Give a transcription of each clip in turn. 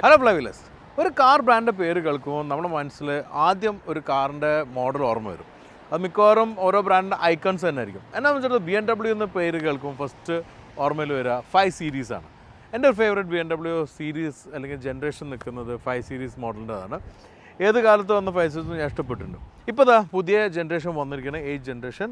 Hello ഫ്ലൈവിലേഴ്സ്, ഒരു car ബ്രാൻഡിൻ്റെ പേര് കേൾക്കുമ്പോൾ നമ്മുടെ മനസ്സിൽ ആദ്യം ഒരു കാറിൻ്റെ മോഡൽ ഓർമ്മ വരും. അത് മിക്കവാറും ഓരോ ബ്രാൻഡിൻ്റെ ഐക്കൺസ് തന്നെ ആയിരിക്കും. എന്നാന്ന് വെച്ചിട്ട് BMW എന്ന പേര് കേൾക്കുമ്പോൾ ഫസ്റ്റ് ഓർമ്മയിൽ വരിക 5 സീരീസാണ്. എൻ്റെ ഒരു ഫേവറേറ്റ് BMW സീരീസ് അല്ലെങ്കിൽ ജനറേഷൻ നിൽക്കുന്നത് 5 സീരീസ് മോഡലിൻ്റെതാണ്. ഏത് കാലത്ത് വന്ന 5 സീരീസും ഞാൻ ഇഷ്ടപ്പെട്ടിട്ടുണ്ട്. ഇപ്പോൾ ദാ പുതിയ ജനറേഷൻ വന്നിരിക്കുന്ന 8 ജനറേഷൻ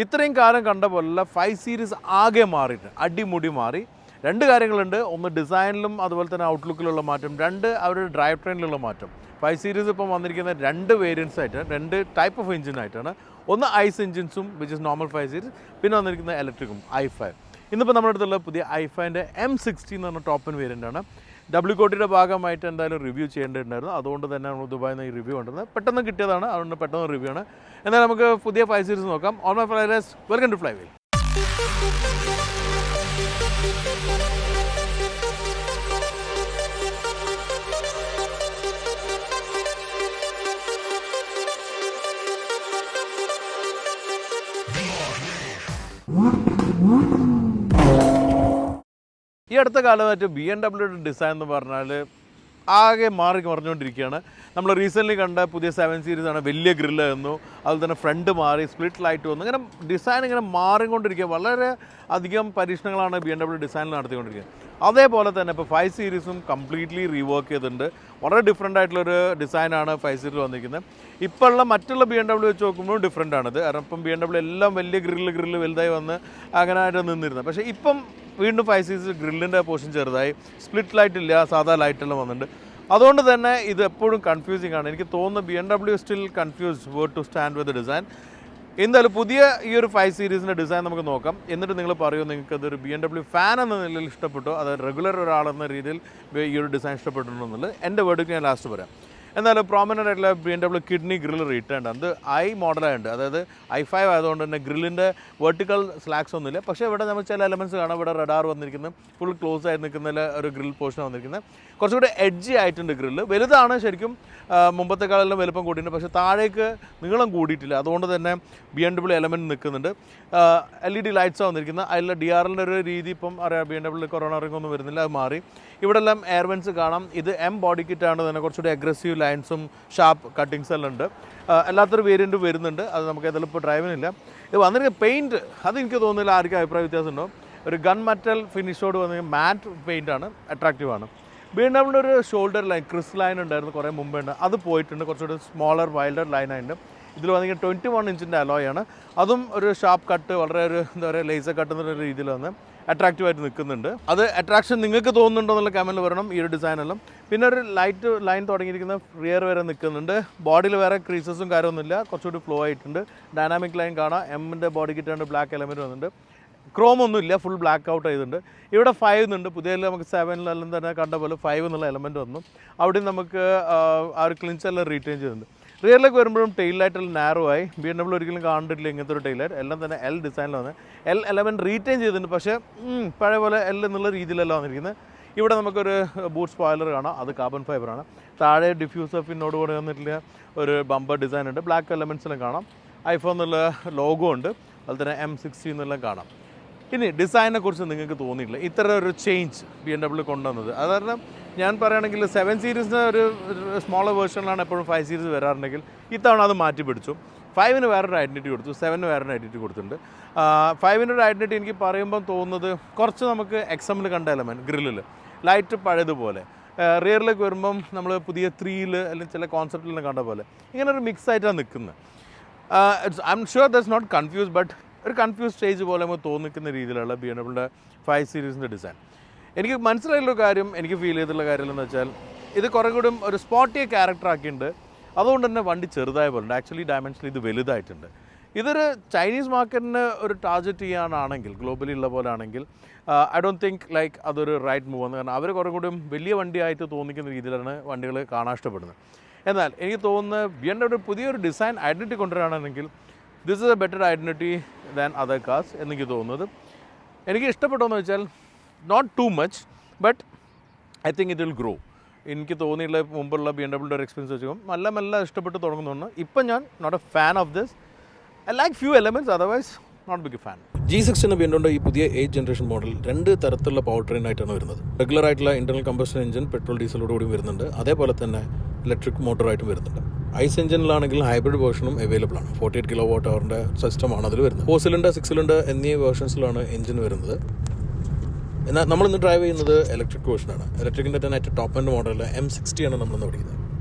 ഇത്രയും കാലം കണ്ട പോലെ 5 സീരീസ് ആകെ മാറിയിട്ട് അടിമുടി മാറി. രണ്ട് കാര്യങ്ങളുണ്ട്. ഒന്ന് ഡിസൈനിലും അതുപോലെ തന്നെ ഔട്ട്ലുക്കിലുള്ള മാറ്റം, രണ്ട് അവരുടെ ഡ്രൈവ് ട്രെയിനിലുള്ള മാറ്റം. 5 സീരീസ് ഇപ്പം വന്നിരിക്കുന്ന രണ്ട് വേരിയൻസ് ആയിട്ടാണ്, രണ്ട് ടൈപ്പ് ഓഫ് എഞ്ചിനായിട്ടാണ്. ഒന്ന് ഐസ് എഞ്ചിൻസും വിച്ച് ഇസ് നോർമൽ 5 സീരീസ്, പിന്നെ വന്നിരിക്കുന്ന ഇലക്ട്രിക്കും i5. ഇന്നിപ്പോൾ നമ്മുടെ അടുത്തുള്ള പുതിയ i5ൻ്റെ M60 എന്ന് പറഞ്ഞ ടോപ്പ് എൻഡ് വേരിയൻ്റാണ്. WCOTയുടെ ഭാഗമായിട്ട് എന്തായാലും റിവ്യൂ ചെയ്യേണ്ടതുണ്ടായിരുന്നു. അതുകൊണ്ട് തന്നെ നമ്മൾ ദുബായിൽ നിന്ന് ഈ റിവ്യൂ കൊണ്ടുവന്നത് പെട്ടെന്ന് കിട്ടിയതാണ്. അതുകൊണ്ട് പെട്ടെന്ന് റിവ്യൂ ആണ്. എന്നാൽ നമുക്ക് പുതിയ 5 സീരീസ് നോക്കാം. On my flyvers, welcome to Flywheel. ഈ അടുത്ത കാലമായിട്ട് BMW ഡിസൈൻ എന്ന് പറഞ്ഞാൽ ആകെ മാറി മറിഞ്ഞുകൊണ്ടിരിക്കുകയാണ്. നമ്മൾ റീസെൻ്റ്ലി കണ്ട പുതിയ 7 സീരീസാണ്, വലിയ ഗ്രില്ല് വന്നു, അതുപോലെ തന്നെ ഫ്രണ്ട് മാറി, സ്പ്ലിറ്റ് ലൈറ്റ് വന്നു. ഇങ്ങനെ ഡിസൈൻ ഇങ്ങനെ മാറിക്കൊണ്ടിരിക്കുക. വളരെ അധികം പരീക്ഷണങ്ങളാണ് BMW ഡിസൈനിൽ നടത്തിക്കൊണ്ടിരിക്കുന്നത്. അതേപോലെ തന്നെ ഇപ്പോൾ 5 സീരീസും കംപ്ലീറ്റ്ലി റീവർക്ക് ചെയ്തിട്ടുണ്ട്. വളരെ ഡിഫറെൻ്റ് ആയിട്ടുള്ളൊരു ഡിസൈനാണ് 5 സീരീസ് വന്നിരിക്കുന്നത്. ഇപ്പോൾ ഉള്ള മറ്റുള്ള BMW വെച്ച് നോക്കുമ്പോൾ ഡിഫറെൻ്റ് ആണിത്. കാരണം ഇപ്പം BMW എല്ലാം വലിയ ഗ്രില്ല് വലുതായി വന്ന് അങ്ങനെ ആയിട്ട് നിന്നിരുന്നത്. പക്ഷേ ഇപ്പം വീണ്ടും 5 സീരീസ് ഗ്രില്ലിൻ്റെ പോർഷൻ ചെറുതായി, സ്പ്ലിറ്റ് ലൈറ്റ് ഇല്ല, സാധാ ലൈറ്റെല്ലാം വന്നിട്ടുണ്ട്. അതുകൊണ്ട് തന്നെ ഇത് എപ്പോഴും കൺഫ്യൂസിങ് ആണ്. എനിക്ക് തോന്നുന്നു BMW still confused where to stand with design. എന്തായാലും പുതിയ ഈ ഒരു 5 സീരീസിൻ്റെ ഡിസൈൻ നമുക്ക് നോക്കാം. എന്നിട്ട് നിങ്ങൾ പറയൂ നിങ്ങൾക്ക് അതൊരു BMW ഫാൻ എന്ന നിലയിൽ ഇഷ്ടപ്പെട്ടോ, അത് റെഗുലർ ഒരാളെന്ന രീതിയിൽ ഈ ഒരു ഡിസൈൻ ഇഷ്ടപ്പെട്ടിട്ടുണ്ടോ എന്നുള്ളത് എൻ്റെ വേർഡിക്ക് ഞാൻ ലാസ്റ്റ് പറയാം. എന്നാലും പ്രോമിനൻ്റ് ആയിട്ടുള്ള BMW കിഡ്നി ഗ്രിൽ റീറ്റേൺ അത് മോഡലായുണ്ട്. അതായത് i5 ആയതുകൊണ്ട് തന്നെ ഗ്രില്ലിൻ്റെ വെർട്ടിക്കൽ സ്ലാക്സ് ഒന്നുമില്ല. പക്ഷേ ഇവിടെ നമ്മൾ ചില എലമെൻറ്റ്സ് കാണാം. ഇവിടെ റഡാർ വന്നിരിക്കുന്നത്, ഫുൾ ക്ലോസ് ആയി നിൽക്കുന്നതിൽ ഒരു ഗ്രിൽ പോർഷൻ വന്നിരിക്കുന്നത്. കുറച്ചുകൂടി എഡ്ജി ആയിട്ടുണ്ട് ഗ്രില്ല്. വലുതാണ് ശരിക്കും, മുമ്പത്തെക്കാളെല്ലാം വലുപ്പം കൂടിയിട്ടുണ്ട്. പക്ഷേ താഴേക്ക് നീളം കൂടിയിട്ടില്ല. അതുകൊണ്ട് തന്നെ BMW എലമെൻറ്റ് നിൽക്കുന്നുണ്ട്. LED ലൈറ്റ്സാണ് വന്നിരിക്കുന്നത്. അതിൽ DRLൻ്റെ ഒരു രീതി ഇപ്പം അറിയാം, BMW കൊറോണ റിംഗ് ഒന്നും വരുന്നില്ല, അത് മാറി. ഇവിടെ എല്ലാം എയർവെൻസ് കാണാം. ഇത് M ബോഡി കിറ്റാണ് തന്നെ, കുറച്ചുകൂടി അഗ്രസീവ് ലൈൻസും ഷാർപ്പ് കട്ടിങ്സ് എല്ലാം ഉണ്ട്. എല്ലാത്തൊരു വേരിയൻറ്റും വരുന്നുണ്ട്. അത് നമുക്ക് ഏതായാലും ഇപ്പോൾ ഡ്രൈവിനില്ല. ഇത് വന്നിരിക്കുന്ന പെയിൻറ്റ് അതെനിക്ക് തോന്നുന്നില്ല ആർക്കും അഭിപ്രായ വ്യത്യാസം ഉണ്ടോ. ഒരു ഗൺ മെറ്റൽ ഫിനിഷോട് വന്ന മാറ്റ് പെയിൻ്റാണ്, അട്രാക്റ്റീവാണ്. BMW ഒരു ഷോൾഡർ ലൈൻ, ക്രിസ് ലൈൻ ഉണ്ടായിരുന്നു കുറേ മുമ്പുണ്ട്, അത് പോയിട്ടുണ്ട്. കുറച്ചുകൂടി സ്മോളർ വൈൽഡർ ലൈനായിട്ട്. ഇതിൽ വന്നിരിക്കുന്ന 21 ഇഞ്ചിൻ്റെ അലോയാണ്. അതും ഒരു ഷാർപ്പ് കട്ട്, വളരെ ഒരു എന്താ പറയുക ലേസർ കട്ട് എന്നുള്ള രീതിയിൽ വന്ന് അട്രാക്റ്റീവായിട്ട് നിൽക്കുന്നുണ്ട്. അത് അട്രാക്ഷൻ നിങ്ങൾക്ക് തോന്നുന്നുണ്ടോ എന്നുള്ള കമൻറ്റിൽ വരണം ഈ ഒരു ഡിസൈനെല്ലാം. പിന്നെ ഒരു ലൈറ്റ് ലൈൻ തുടങ്ങിയിരിക്കുന്ന റിയർ വരെ നിൽക്കുന്നുണ്ട്. ബോഡിയിൽ വേറെ ക്രീസസും കാര്യമൊന്നുമില്ല, കുറച്ചുകൂടി ഫ്ലോ ആയിട്ടുണ്ട്. ഡൈനാമിക് ലൈൻ കാണാം. എമ്മിൻ്റെ ബോഡി കിറ്റാണ്ട് ബ്ലാക്ക് എലമെൻറ്റ് വന്നിട്ടുണ്ട്. ക്രോം ഒന്നുമില്ല, ഫുൾ ബ്ലാക്ക് ഔട്ട് ചെയ്തിട്ടുണ്ട്. ഇവിടെ 5 എന്നുണ്ട്. പുതിയ നമുക്ക് 7 തന്നെ കണ്ട പോലെ 5 എന്നുള്ള എലമെൻറ്റ് വന്നു. അവിടെ നമുക്ക് ആ ഒരു ക്ലിൻച്ചെല്ലാം റീറ്റെയിൻ ചെയ്തിട്ടുണ്ട്. റിയറിലേക്ക് വരുമ്പോഴും ടെയിൽ ലൈറ്റെല്ലാം നാരോ ആയി. BMW ഒരിക്കലും കണ്ടിട്ടില്ല ഇങ്ങനത്തെ ഒരു ടെയിൽ ലൈറ്റ്. എല്ലാം തന്നെ L ഡിസൈനിൽ വന്ന് L എലമെൻറ്റ് റീറ്റെയിൻ ചെയ്തിട്ടുണ്ട്. പക്ഷേ പഴയ പോലെ L എന്നുള്ള രീതിയിലല്ല വന്നിരിക്കുന്നത്. ഇവിടെ നമുക്കൊരു ബൂട്ട് സ്പോയിലർ കാണാം, അത് കാർബൺ ഫൈബറാണ്. താഴെ ഡിഫ്യൂസർ ഫിന്നോട് കൂടെ വന്നിട്ടുള്ള ഒരു ബമ്പർ ഡിസൈൻ ഉണ്ട്. ബ്ലാക്ക് എലമെൻറ്റ്സിലും കാണാം. i5 എന്നുള്ള ലോഗോ ഉണ്ട്. അതുപോലെ തന്നെ M60 എന്നെല്ലാം കാണാം. ഇനി ഡിസൈനെ കുറിച്ച് നിങ്ങൾക്ക് തോന്നിയിട്ടില്ല ഇത്ര ഒരു ചേഞ്ച് BMW കൊണ്ടുവന്നത്? അത് കാരണം ഞാൻ പറയുകയാണെങ്കിൽ 7 സീരീസിന് ഒരു സ്മോളർ വേർഷനിലാണ് എപ്പോഴും 5 സീരീസ് വരാറുണ്ടെങ്കിൽ ഇത്തവണ അത് മാറ്റി പിടിച്ചു. 5-ന് വേറൊരു ഐഡൻറ്റിറ്റി കൊടുത്തു, 7-ന് വേറൊരു ഐഡൻറ്റിറ്റി കൊടുത്തിട്ടുണ്ട്. 5-ൻ്റെ ഒരു ഐഡൻറ്റിറ്റി എനിക്ക് പറയുമ്പോൾ തോന്നുന്നത് കുറച്ച് നമുക്ക് XM-ൽ കണ്ട എലമെൻറ്റ് ഗ്രില്ലിൽ ലൈറ്റ് പഴയതുപോലെ, റിയറിലേക്ക് വരുമ്പം നമ്മൾ പുതിയ 3-ൽ അല്ലെങ്കിൽ ചില കോൺസെപ്റ്റിൽ കണ്ട പോലെ ഇങ്ങനെ ഒരു മിക്സ് ആയിട്ടാണ് നിൽക്കുന്നത്. I am sure that's not confuse, but ഒരു കൺഫ്യൂസ് സ്റ്റേജ് പോലെ നമുക്ക് തോന്നിക്കുന്ന രീതിയിലുള്ള BMW 5 സീരീസിൻ്റെ ഡിസൈൻ. എനിക്ക് മനസ്സിലായുള്ള കാര്യം, എനിക്ക് ഫീൽ ചെയ്തിട്ടുള്ള കാര്യം എന്ന് വെച്ചാൽ ഇത് കുറേ കൂടി ഒരു സ്പോർട്ടിയ ക്യാരക്ടർ ആക്കിയിട്ടുണ്ട്. അതുകൊണ്ട് തന്നെ വണ്ടി ചെറുതായ പോലെ ആക്ച്വലി ഡയമെൻഷനിൽ ഇത് വലുതായിട്ടുണ്ട്. ഇതൊരു ചൈനീസ് മാർക്കറ്റിന് ഒരു ടാർഗറ്റ് ചെയ്യാനാണെങ്കിൽ, ഗ്ലോബലി ഉള്ള പോലെ ആണെങ്കിൽ ഐ ഡോണ്ട് തിങ്ക് ലൈക്ക് അതൊരു റൈറ്റ് മൂവ് ആണ്. കാരണം അവർ കുറേ കൂടി വലിയ വണ്ടിയായിട്ട് തോന്നിക്കുന്ന രീതിയിലാണ് വണ്ടികൾ കാണാൻ ഇഷ്ടപ്പെടുന്നത്. എന്നാൽ എനിക്ക് തോന്നുന്നത് BMW പുതിയൊരു ഡിസൈൻ ഐഡൻറ്റിറ്റി കൊണ്ടുവരികയാണെങ്കിൽ this is a better identity than other cars എനിക്ക് തോന്നുന്നത്. എനിക്ക് ഇഷ്ടപ്പെട്ടോന്ന് വെച്ചാൽ not too much, but I think it will grow. എനിക്ക് തോന്നിയുള്ള മുമ്പുള്ള BMW ഒരു എക്സ്പീരിയൻസ് വെച്ചും മെല്ലെ ഇഷ്ടപ്പെട്ട് തുടങ്ങുന്നുണ്ട്. ഇപ്പം ഞാൻ not a fan of this. I like few elements, otherwise not big fan. G60 എന്ന ബിഎൻഡബ്ല്യൂയുടെ ഈ പുതിയ 8th ജനറേഷൻ മോഡൽ 2 തരത്തിലുള്ള പവർ ട്രെയിൻ ആയിട്ടാണ് വരുന്നത്. റെഗുലർ ആയിട്ടുള്ള ഇന്റർണൽ കമ്പഷൻ എഞ്ചിൻ പെട്രോൾ ഡീസലോടുകൂടി വരുന്നുണ്ട്. അതേപോലെ തന്നെ ഇലക്ട്രിക് മോട്ടറായിട്ടും വരുന്നുണ്ട്. ഐസ് എഞ്ചിനിലാണെങ്കിൽ ഹൈബ്രിഡ് വേർഷനും അവൈലബിൾ ആണ്. 48 kWh സിസ്റ്റമാണ് അതിൽ വരുന്നത്. 4 സിലിണ്ടർ 6 സിലിണ്ടർ എന്നീ വേർഷൻസിലാണ് എഞ്ചിൻ വരുന്നത്. എന്നാൽ നമ്മളിന്ന് ഡ്രൈവ് ചെയ്യുന്നത് ഇലക്ട്രിക് വേർഷനാണ്. ഇലക്ട്രിക്കിൻ്റെ തന്നെ ഏറ്റവും ടോപ്പ് എൻഡ് മോഡൽ M60 ആണ് നമ്മളിന്ന് പഠിക്കുന്നത്.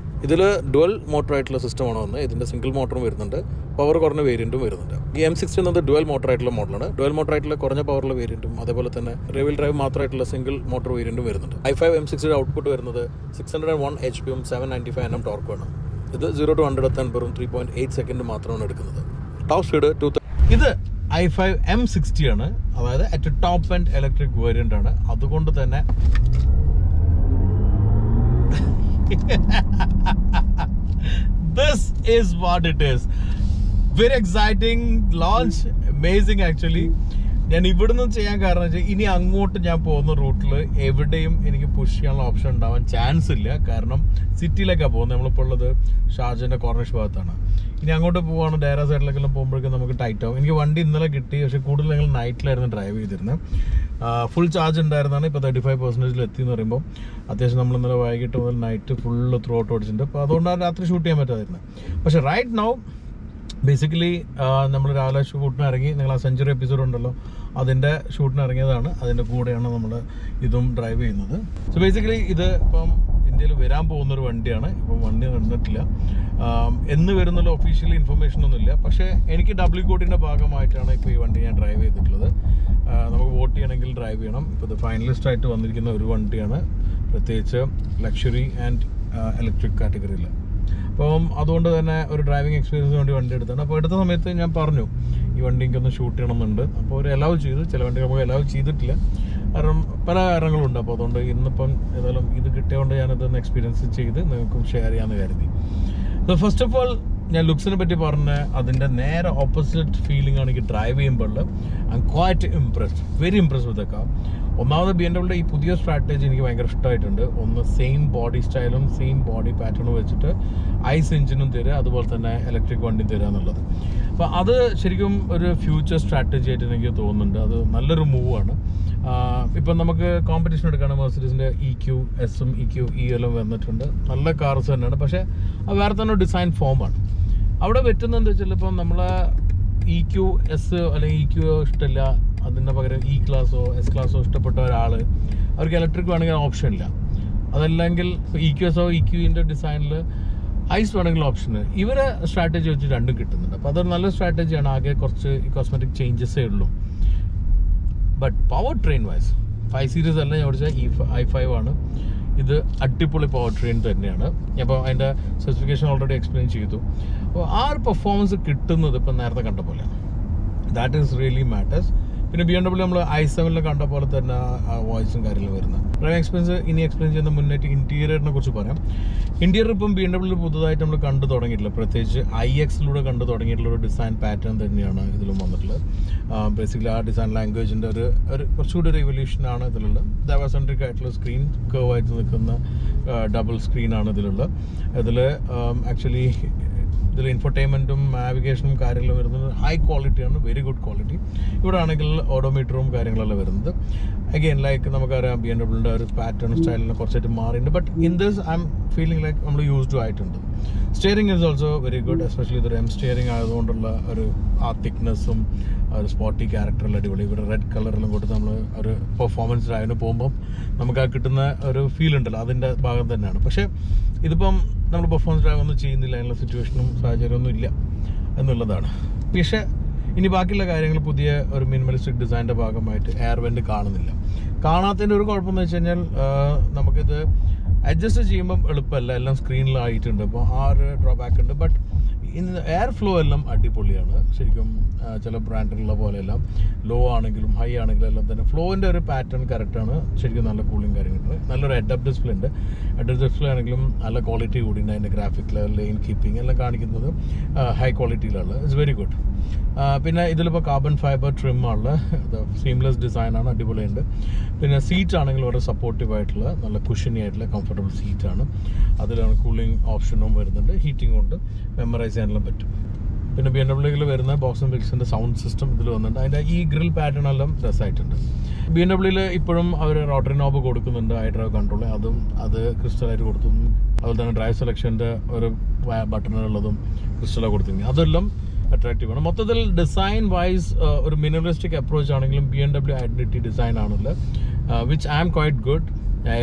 ഇതിൽ ഡുവൽ മോട്ടറായിട്ടുള്ള സിസ്റ്റമാണ് വന്നത്. ഇതിൻ്റെ സിംഗിൾ മോട്ടറും വരുന്നുണ്ട്, പവർ കുറഞ്ഞ വേരിയൻറ്റും വരുന്നുണ്ട്. ഈ M60 എന്നത് ഡുവൽ മോട്ടറായിട്ടുള്ള മോഡലാണ്. ഡുവൽ മോട്ടറായിട്ടുള്ള കുറഞ്ഞ പവറുള്ള വേരിയൻറ്റും അതേപോലെ തന്നെ റിയൽ ഡ്രൈവ് മാത്രമായിട്ടുള്ള സിംഗിൾ മോട്ടർ വേരിയൻറ്റും വരുന്നുണ്ട്. i5 M60 ഔട്ട്പുട്ട് വരുന്നത് 601 HP-യും 795 Nm ടോർക്കുമാണ്. ഇത് 0 to 100 എത്താൻ വെറും 3.8 സെക്കൻഡ് മാത്രമാണ് എടുക്കുന്നത്. Top speed 2. ഇത് i5 M60 ആണ്, അതായത് ഏറ്റവും ടോപ്പ് ആൻഡ് ഇലക്ട്രിക് വേരിയൻ്റ് ആണ്. അതുകൊണ്ട് തന്നെ this is what it is. Very exciting launch, amazing actually. ഞാൻ ഇവിടുന്ന് ചെയ്യാൻ കാരണം വെച്ചാൽ ഇനി അങ്ങോട്ട് ഞാൻ പോകുന്ന റൂട്ടിൽ എവിടെയും എനിക്ക് പുഷ് ചെയ്യാനുള്ള ഓപ്ഷൻ ഉണ്ടാവാൻ ചാൻസ് ഇല്ല. കാരണം സിറ്റിയിലേക്കാണ് പോകുന്നത്. നമ്മളിപ്പോൾ ഉള്ളത് ഷാർജൻ്റെ കോർണിഷ് ഭാഗത്താണ്. ഇനി അങ്ങോട്ട് പോവുകയാണ് ഡയറ സൈഡിലേക്കെല്ലാം പോകുമ്പോഴേക്കും നമുക്ക് ടൈറ്റ് ആവും. എനിക്ക് വണ്ടി ഇന്നലെ കിട്ടി, പക്ഷേ കൂടുതൽ ഞങ്ങൾ നൈറ്റിലായിരുന്നു ഡ്രൈവ് ചെയ്തിരുന്നത്. ഫുൾ ചാർജ് ഉണ്ടായിരുന്നാണ്. ഇപ്പോൾ 35% എത്തി എന്ന് പറയുമ്പോൾ അത്യാവശ്യം നമ്മൾ ഇന്നലെ വൈകിട്ട് മുതൽ നൈറ്റ് ഫുള്ള് ത്രൂ ഔട്ട് ഓടിച്ചിട്ടുണ്ട്. അപ്പോൾ അതുകൊണ്ടാണ് രാത്രി ഷൂട്ട് ചെയ്യാൻ പറ്റാതിരുന്നത്. പക്ഷേ റൈറ്റ് നൗ ബേസിക്കലി നമ്മൾ രാവിലെ ഷൂട്ടിന് ഇറങ്ങി. നിങ്ങൾ ആ സെഞ്ചുറി എപ്പിസോഡ് ഉണ്ടല്ലോ, അതിൻ്റെ ഷൂട്ടിന് ഇറങ്ങിയതാണ്. അതിൻ്റെ കൂടെയാണ് നമ്മൾ ഇതും ഡ്രൈവ് ചെയ്യുന്നത്. സോ ബേസിക്കലി ഇത് ഇപ്പം ഇന്ത്യയിൽ വരാൻ പോകുന്നൊരു വണ്ടിയാണ്. ഇപ്പം വണ്ടി നടന്നിട്ടില്ല, എന്ന് വരുന്നുള്ള ഒഫീഷ്യലി ഇൻഫർമേഷൻ ഒന്നുമില്ല. പക്ഷേ എനിക്ക് ഡബ്ല്യു കോഡിൻ്റെ ഭാഗമായിട്ടാണ് ഇപ്പോൾ ഈ വണ്ടി ഞാൻ ഡ്രൈവ് ചെയ്തിട്ടുള്ളത്. നമുക്ക് വോട്ട് ചെയ്യണമെങ്കിൽ ഡ്രൈവ് ചെയ്യണം. ഇപ്പോൾ ഇത് ഫൈനലിസ്റ്റ് ആയിട്ട് വന്നിരിക്കുന്ന ഒരു വണ്ടിയാണ്, പ്രത്യേകിച്ച് ലക്ഷറി ആൻഡ് ഇലക്ട്രിക് കാറ്റഗറിയിൽ. അപ്പം അതുകൊണ്ട് തന്നെ ഒരു ഡ്രൈവിംഗ് എക്സ്പീരിയൻസിന് വേണ്ടി വണ്ടി എടുത്താണ്. അപ്പോൾ എടുത്ത സമയത്ത് ഞാൻ പറഞ്ഞു ഈ വണ്ടി എനിക്കൊന്ന് ഷൂട്ട് ചെയ്യണമെന്നുണ്ട്. അപ്പോൾ അവർ അലൗ ചെയ്തു. ചില വണ്ടി നമുക്ക് അലൗ ചെയ്തിട്ടില്ല, കാരണം പല കാരണങ്ങളുണ്ട്. അപ്പോൾ അതുകൊണ്ട് ഇന്നിപ്പം ഏതായാലും ഇത് കിട്ടിയതുകൊണ്ട് ഞാനിതൊന്ന് എക്സ്പീരിയൻസ് ചെയ്ത് നിങ്ങൾക്കും ഷെയർ ചെയ്യാമെന്ന് കരുതി. സോ ഫസ്റ്റ് ഓഫ് ഓൾ ഞാൻ ലുക്സിനെ പറ്റി പറഞ്ഞ അതിൻ്റെ നേരെ ഓപ്പോസിറ്റ് ഫീലിംഗ് ആണ് എനിക്ക് ഡ്രൈവ് ചെയ്യുമ്പോൾ. I M quite impressed, very impressed with the car. ഒന്നാമത് BMW ഈ പുതിയ സ്ട്രാറ്റജി എനിക്ക് ഭയങ്കര ഇഷ്ടമായിട്ടുണ്ട്. ഒന്ന് സെയിം ബോഡി സ്റ്റൈലും സെയിം ബോഡി പാറ്റേണും വെച്ചിട്ട് ഐസ് എഞ്ചിനും തരിക, അതുപോലെ തന്നെ ഇലക്ട്രിക് വണ്ടി തരിക എന്നുള്ളത്. അപ്പോൾ അത് ശരിക്കും ഒരു ഫ്യൂച്ചർ സ്ട്രാറ്റജി ആയിട്ട് എനിക്ക് തോന്നുന്നുണ്ട്. അത് നല്ലൊരു മൂവാണ്. ഇപ്പം നമുക്ക് കോമ്പറ്റീഷൻ എടുക്കുകയാണ്. മെർസിഡീസിൻ്റെ EQS-ഉം EQE എല്ലാം വന്നിട്ടുണ്ട്. നല്ല കാർസ് തന്നെയാണ്, പക്ഷേ അത് വേറെ തന്നെ ഒരു ഡിസൈൻ ഫോമാണ്. അവിടെ പറ്റുന്നത് എന്താ വെച്ചാൽ ഇപ്പം നമ്മളെ EQS അല്ലെങ്കിൽ EQ ഇഷ്ടമില്ല, അതിൻ്റെ പകരം E ക്ലാസ്സോ S ക്ലാസ്സോ ഇഷ്ടപ്പെട്ട ഒരാൾ, അവർക്ക് ഇലക്ട്രിക് വേണമെങ്കിൽ ഓപ്ഷൻ ഇല്ല. അതല്ലെങ്കിൽ EQS-ഓ EQE-ൻ്റെ ഡിസൈനിൽ ഐസ് വേണമെങ്കിൽ ഓപ്ഷന്. ഇവരെ സ്ട്രാറ്റജി വെച്ച് രണ്ടും കിട്ടുന്നുണ്ട്. അപ്പോൾ അതൊരു നല്ല സ്ട്രാറ്റജിയാണ്. ആകെ കുറച്ച് കോസ്മെറ്റിക് ചേഞ്ചസേ ഉള്ളൂ. But power train wise 5 series അല്ല ഞാൻ ഓടിച്ചാൽ i5 ആണ്. ഇത് അടിപൊളി പവർ ട്രെയിൻ തന്നെയാണ്. അപ്പോൾ അതിൻ്റെ സ്പെസിഫിക്കേഷൻ ഓൾറെഡി എക്സ്പ്ലെയിൻ ചെയ്തു. അപ്പോൾ ആ ഒരു പെർഫോമൻസ് കിട്ടുന്നത് ഇപ്പം നേരത്തെ കണ്ട പോലെയാണ്. That is really matters. പിന്നെ BMW നമ്മൾ i7 കണ്ട പോലെ തന്നെ വോയിസും കാര്യങ്ങളും വരുന്നത്. ഡ്രൈവിംഗ് എക്സ്പീരിയൻസ് ഇനി എക്സ്പ്ലെയിൻ ചെയ്യുന്ന മുന്നേറ്റ് ഇൻറ്റീരിയറിനെ കുറിച്ച് പറയാം. ഇൻറ്റീരിയർ ഇപ്പം BMW പുതുതായിട്ട് നമ്മൾ കണ്ടു തുടങ്ങിയിട്ടില്ല. പ്രത്യേകിച്ച് iX-ലൂടെ കണ്ടു തുടങ്ങിയിട്ടുള്ള ഒരു ഡിസൈൻ പാറ്റേൺ തന്നെയാണ് ഇതിലും വന്നിട്ടുള്ളത്. ബേസിക്കലി ആ ഡിസൈൻ ലാംഗ്വേജിൻ്റെ ഒരു കുറച്ചുകൂടി ഒരു ഇവല്യൂഷനാണ് ഇതിലുള്ളത്. ഡൈവേഴ്സെൻട്രിക് ആയിട്ടുള്ള സ്ക്രീൻ, കർവായിട്ട് നിൽക്കുന്ന ഡബിൾ സ്ക്രീനാണ് ഇതിലുള്ളത്. ഇതിൽ ആക്ച്വലി ഇതിൽ ഇൻഫർടൈൻമെൻറ്റും നാവിഗേഷനും കാര്യങ്ങളും വരുന്നത് ഹൈ ക്വാളിറ്റിയാണ്, വെരി ഗുഡ് ക്വാളിറ്റി. ഇവിടെ ആണെങ്കിൽ ഓഡോമീറ്ററും കാര്യങ്ങളെല്ലാം വരുന്നത്. അഗെയിൻ ലൈക്ക് നമുക്കറിയാം BMW ഒരു പാറ്റേൺ സ്റ്റൈലിന് കുറച്ചായിട്ട് മാറിയിട്ടുണ്ട്. But in this I M feeling like നമ്മൾ യൂസ്ഡ് ആയിട്ടുണ്ട്. Steering is also very good, especially ഇതൊരു സ്റ്റിയറിംഗ് ആയതുകൊണ്ടുള്ള ഒരു ആ തിക്നെസ്സും ഒരു സ്പോർട്ടി ക്യാരക്ടറിൽ അടിപൊളി. ഇവിടെ റെഡ് കളറെല്ലാം കൊടുത്ത് നമ്മൾ ഒരു പെർഫോമൻസ് ഡ്രൈവിന് പോകുമ്പം നമുക്ക് ആ കിട്ടുന്ന ഒരു ഫീൽ ഉണ്ടല്ലോ, അതിൻ്റെ ഭാഗം തന്നെയാണ്. പക്ഷേ ഇതിപ്പം നമ്മൾ പെർഫോമൻസ് ഡ്രൈവ് ഒന്നും ചെയ്യുന്നില്ല, അതിനുള്ള സിറ്റുവേഷനും സാഹചര്യമൊന്നും ഇല്ല എന്നുള്ളതാണ്. പക്ഷേ ഇനി ബാക്കിയുള്ള കാര്യങ്ങൾ പുതിയ ഒരു മിനിമലിസ്റ്റിക് ഡിസൈൻ്റെ ഭാഗമായിട്ട് എയർ വെൻറ്റ് കാണുന്നില്ല. കാണാത്തതിൻ്റെ ഒരു കുഴപ്പമെന്ന് വെച്ച് കഴിഞ്ഞാൽ നമുക്കിത് അഡ്ജസ്റ്റ് ചെയ്യുമ്പം എളുപ്പമല്ല, എല്ലാം സ്ക്രീനിലായിട്ടുണ്ട്. അപ്പോൾ ആ ഒരു ഡ്രോബാക്ക് ഉണ്ട്. ബട്ട് ഇന്ന് എയർ ഫ്ലോ എല്ലാം അടിപൊളിയാണ് ശരിക്കും. ചില ബ്രാൻഡിലുള്ള പോലെയെല്ലാം ലോ ആണെങ്കിലും ഹൈ ആണെങ്കിലും എല്ലാം തന്നെ ഫ്ലോവിൻ്റെ ഒരു പാറ്റേൺ കറക്റ്റാണ്. ശരിക്കും നല്ല കൂളിങ് കാര്യങ്ങളുണ്ട്. നല്ലൊരു ഹെഡ്-അപ്പ് ഡിസ്പ്ലേ ഉണ്ട്. ഹെഡ്-അപ്പ് ഡിസ്പ്ലേ ആണെങ്കിലും നല്ല ക്വാളിറ്റി കൂടിയുണ്ട്. അതിൻ്റെ ഗ്രാഫിക് ലെവൽ, ലൈൻ കീപ്പിംഗ് എല്ലാം കാണിക്കുന്നത് ഹൈ ക്വാളിറ്റിയിലുള്ള. It's very good. പിന്നെ ഇതിലിപ്പോൾ കാർബൺ ഫൈബർ ട്രിമ്മാണ്, സീംലെസ് ഡിസൈനാണ്, അടിപൊളിയുണ്ട്. പിന്നെ സീറ്റ് ആണെങ്കിൽ വളരെ സപ്പോർട്ടീവ് ആയിട്ടുള്ള നല്ല കുഷനി ആയിട്ടുള്ള കംഫർട്ടബിൾ സീറ്റാണ്. അതിലാണ് കൂളിംഗ് ഓപ്ഷനും വരുന്നുണ്ട്, ഹീറ്റിംഗ് ഉണ്ട്, മെമ്മറൈസ് ചെയ്യാനെല്ലാം പറ്റും. പിന്നെ BMW വരുന്ന ബോക്സ് ആൻഡ് വിക്സിൻ്റെ സൗണ്ട് സിസ്റ്റം ഇതിൽ വന്നിട്ടുണ്ട്. അതിൻ്റെ ഈ ഗ്രിൽ പാറ്റേൺ എല്ലാം രസമായിട്ടുണ്ട്. BMW ഇപ്പോഴും അവർ റോട്ടറി നോബ് കൊടുക്കുന്നുണ്ട്, ഐ ഡ്രൈവ് കൺട്രോൾ, അത് ക്രിസ്റ്റലായിട്ട് കൊടുത്തു. അതുപോലെ തന്നെ ഡ്രൈവ് സെലക്ഷൻ്റെ ഒരു ബട്ടണുള്ളതും ക്രിസ്റ്റലാണ് കൊടുത്തിരിക്കുന്നത്. അതെല്ലാം അട്രാക്റ്റീവാണ്. മൊത്തത്തിൽ ഡിസൈൻ വൈസ് ഒരു മിനിമലിസ്റ്റിക് അപ്രോച്ച് ആണെങ്കിലും BMW ഐഡൻറ്റിറ്റി ഡിസൈൻ ആണല്ലോ, which I am quite good.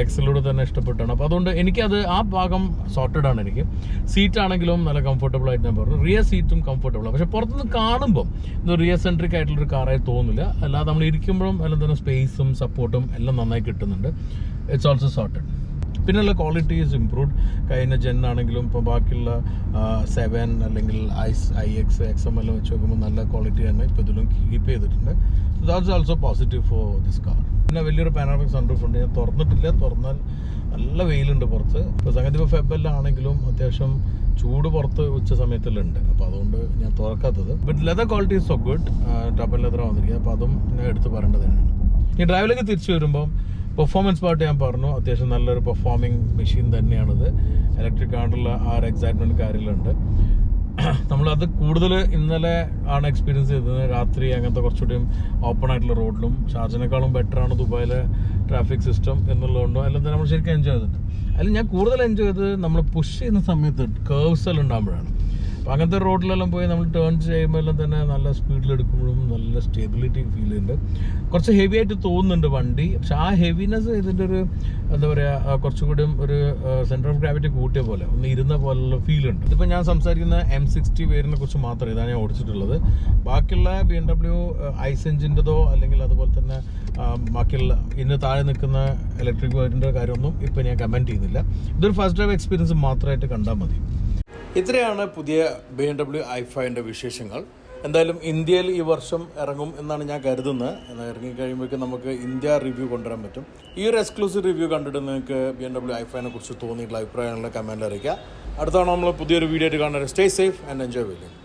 എക്സിലൂടെ തന്നെ ഇഷ്ടപ്പെട്ടാണ്. അപ്പോൾ അതുകൊണ്ട് എനിക്കത് ആ ഭാഗം സോർട്ടഡ് ആണ്. എനിക്ക് സീറ്റ് ആണെങ്കിലും നല്ല കംഫർട്ടബിൾ ആയിട്ട് ഞാൻ പറഞ്ഞു. റിയർ സീറ്റും കംഫർട്ടബിളാണ്. പക്ഷേ പുറത്തുനിന്ന് കാണുമ്പം ഇത് റിയർ സെൻട്രിക് ആയിട്ടുള്ളൊരു കാറായി തോന്നില്ല. അല്ലാതെ നമ്മൾ ഇരിക്കുമ്പോഴും എല്ലാം തന്നെ സ്പേസും സപ്പോർട്ടും എല്ലാം നന്നായി കിട്ടുന്നുണ്ട്. It's also sorted. പിന്നെയുള്ള ക്വാളിറ്റി ഈസ് ഇംപ്രൂവ്ഡ്. കഴിഞ്ഞ ജെൻ ആണെങ്കിലും ഇപ്പോൾ ബാക്കിയുള്ള 7 അല്ലെങ്കിൽ IX XM എല്ലാം വെച്ച് നോക്കുമ്പോൾ നല്ല ക്വാളിറ്റി തന്നെ ഇപ്പോൾ ഇതിലും കീപ്പ് ചെയ്തിട്ടുണ്ട്. That's also positive for this car. പിന്നെ വലിയൊരു പാനോറമിക് സൺറൂഫ് ഉണ്ട്. ഞാൻ തുറന്നിട്ടില്ല. തുറന്നാൽ നല്ല വെയിലുണ്ട് പുറത്ത്. ഇപ്പോൾ സംഗതി ഇപ്പോൾ ഫെബെല്ലാം ആണെങ്കിലും അത്യാവശ്യം ചൂട് പുറത്ത് ഉച്ച സമയത്തിലുണ്ട്. അപ്പോൾ അതുകൊണ്ട് ഞാൻ തുറക്കാത്തത്. But leather quality is so good. Double ലെതറാണ് വന്നിരിക്കുക. അപ്പോൾ അതും ഞാൻ എടുത്ത് പറയേണ്ടത് തന്നെയാണ്. ഈ ഡ്രൈവിലേക്ക് തിരിച്ചു വരുമ്പം പെർഫോമൻസ് പാർട്ട് ഞാൻ പറഞ്ഞു, അത്യാവശ്യം നല്ലൊരു പെർഫോമിങ് മെഷീൻ തന്നെയാണിത്. ഇലക്ട്രിക് കാറിലുള്ള ആ ഒരു എക്സൈറ്റ്മെൻറ്റ് കാര്യങ്ങളുണ്ട്. നമ്മളത് കൂടുതൽ ഇന്നലെ ആണ് എക്സ്പീരിയൻസ് ചെയ്തത്. രാത്രി അങ്ങനത്തെ കുറച്ചുകൂടിയും ഓപ്പൺ ആയിട്ടുള്ള റോഡിലും ഷാർജനേക്കാളും ബെറ്ററാണ് ദുബായിലെ ട്രാഫിക് സിസ്റ്റം എന്നുള്ളതുകൊണ്ടോ എല്ലാം തന്നെ നമ്മൾ ശരിക്കും എൻജോയ് ചെയ്തിട്ടുണ്ട്. അതിൽ ഞാൻ കൂടുതൽ എൻജോയ് ചെയ്തത് നമ്മൾ പുഷ് ചെയ്യുന്ന സമയത്ത് കേർവ്സ് എല്ലാം ഉണ്ടാകുമ്പോഴാണ്. അപ്പോൾ അങ്ങനത്തെ റോഡിലെല്ലാം പോയി നമ്മൾ ടേൺ ചെയ്യുമ്പോൾ എല്ലാം തന്നെ നല്ല സ്പീഡിലെടുക്കുമ്പോഴും നല്ല സ്റ്റെബിലിറ്റി ഫീൽ ചെയ്യുന്നുണ്ട്. കുറച്ച് ഹെവി ആയിട്ട് തോന്നുന്നുണ്ട് വണ്ടി. പക്ഷെ ആ ഹെവിനെസ് ഇതിൻ്റെ ഒരു എന്താ പറയുക, കുറച്ചുകൂടിയും ഒരു സെൻറ്റർ ഓഫ് ഗ്രാവിറ്റി കൂട്ടിയ പോലെ ഒന്ന് ഇരുന്ന പോലുള്ള ഫീലുണ്ട്. ഇതിപ്പോൾ ഞാൻ സംസാരിക്കുന്ന M60 വേരിനെ കുറിച്ച് മാത്രമേ ഇതാണ് ഞാൻ ഓടിച്ചിട്ടുള്ളത്. ബാക്കിയുള്ള BMW ഐസ് എഞ്ചിൻ്റെതോ അല്ലെങ്കിൽ അതുപോലെ തന്നെ ബാക്കിയുള്ള ഇന്ന് താഴെ നിൽക്കുന്ന ഇലക്ട്രിക് വേരിൻ്റെ കാര്യമൊന്നും ഇപ്പോൾ ഞാൻ കമൻറ്റ് ചെയ്യുന്നില്ല. ഇതൊരു ഫസ്റ്റ് ഡ്രൈവ് എക്സ്പീരിയൻസ് മാത്രമായിട്ട് കണ്ടാൽ മതി. ഇത്രയാണ് പുതിയ BMW i5ൻ്റെ വിശേഷങ്ങൾ. എന്തായാലും ഇന്ത്യയിൽ ഈ വർഷം ഇറങ്ങും എന്നാണ് ഞാൻ കരുതുന്നത്. എന്നാൽ ഇറങ്ങിക്കഴിയുമ്പോഴേക്കും നമുക്ക് ഇന്ത്യ റിവ്യൂ കൊണ്ടുവരാൻ പറ്റും. ഈ ഒരു എക്സ്ക്ലൂസീവ് റിവ്യൂ കണ്ടിട്ട് നിങ്ങൾക്ക് BMW i5നെ കുറിച്ച് തോന്നിയിട്ടുള്ള അഭിപ്രായങ്ങളെ കമൻറ്റ് അറിയിക്കുക. അടുത്ത തവണ നമ്മൾ പുതിയൊരു വീഡിയോ ആയിട്ട് കാണാൻ. Stay safe and enjoy willing.